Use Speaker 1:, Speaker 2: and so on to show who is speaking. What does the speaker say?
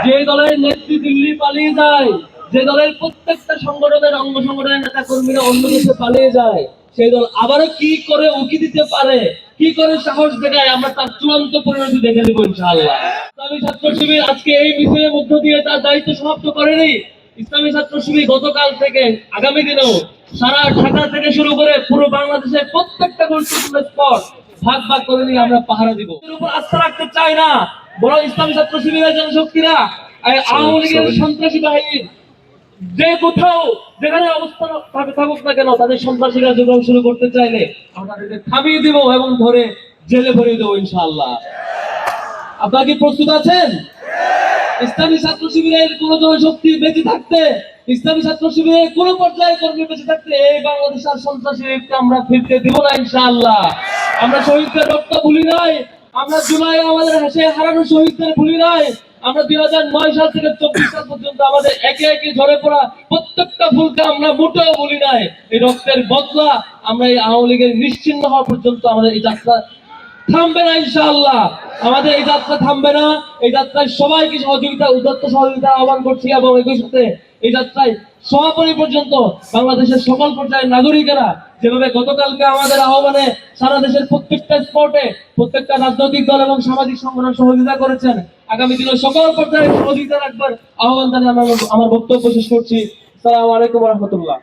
Speaker 1: যে দলের নেত্রী দিল্লি পালিয়ে যায়, যে দলের প্রত্যেকটা সংগঠনের অঙ্গ সংগঠনের নেতা কর্মীরা অন্য দেশে পালিয়ে যায়, সেই দল আবারও কি করে উকি দিতে পারে, কি করে সাহস দেখায়, আমরা তার চূড়ান্ত পরিণতি দেখে নেব ইনশাআল্লাহ। ইসলামী ছাত্র শিবির আজকে এই মিছিলের মধ্য দিয়ে তার দায়িত্ব সমাপ্ত করেনি। ইসলামী ছাত্র শিবির গতকাল থেকে আগামী দিনেও সারা ঢাকা থেকে শুরু করে পুরো বাংলাদেশের প্রত্যেকটা গুরুত্বপূর্ণ স্পট ভাগ ভাগ করে নিয়ে আমরা পাহারা দিব। এর উপর আস্থা রাখতে চাই না, বরং ইসলামী ছাত্র শিবিরের জনশক্তিরা আওয়ামী লীগের সন্ত্রাসী বাহিনীর যে কোথাও যেখানে অবস্থান থাকুক না কেন, তাদের সন্ত্রাসীরা যোগান শুরু করতে চাইলে আমরা তাদেরকে থামিয়ে দিব এবং ধরে জেলে ভরিয়ে দেবো ইনশাআল্লাহ। আপনারা কি প্রস্তুত আছেন? ইসলামী ছাত্র শিবিরের কোন জনশক্তি বেঁচে থাকতে, ইসলামী ছাত্র শিবিরের কোন পর্যায়ে কর্মী বেঁচে থাকতে এই বাংলাদেশ আর সন্ত্রাসীদেরকে আমরা ফিরতে দিব না ইনশাআল্লাহ। আমরা শহীদদের রক্ত ভুলি নাই, আমরা জুলাই আমাদের হাসে হারানো শহীদদের ভুলি নাই, আমরা 2009 সাল থেকে 24 সাল পর্যন্ত আমাদের একে একে ঝরে পড়া প্রত্যেকটা ভুলকে আমরা মোটেও ভুলি নাই। এই রক্তের বদলা আমরা এই আওয়ামী লীগের নিশ্চিহ্ন হওয়া পর্যন্ত আমাদের এই যাত্রা থামবে না ইনশাআল্লাহ। আমাদের এই যাত্রা থামবে না। এই যাত্রায় সবাইকে সহযোগিতা, উদাত্ত সহযোগিতা আহ্বান করছি এবং একই সাথে এই যাত্রায় সমাপনী পর্যন্ত বাংলাদেশের সকল পর্যায়ের নাগরিকেরা যেভাবে গতকালকে আমাদের আহ্বানে সারা দেশের প্রত্যেকটা স্পটে প্রত্যেকটা রাজনৈতিক দল এবং সামাজিক সংগঠন সহযোগিতা করেছেন, আগামী দিনে সকল পর্যায়ে সহযোগিতা রাখবার আহ্বান জানিয়ে আমার বক্তব্য শেষ করছি। আসসালামু আলাইকুম ওয়া রাহমাতুল্লাহ।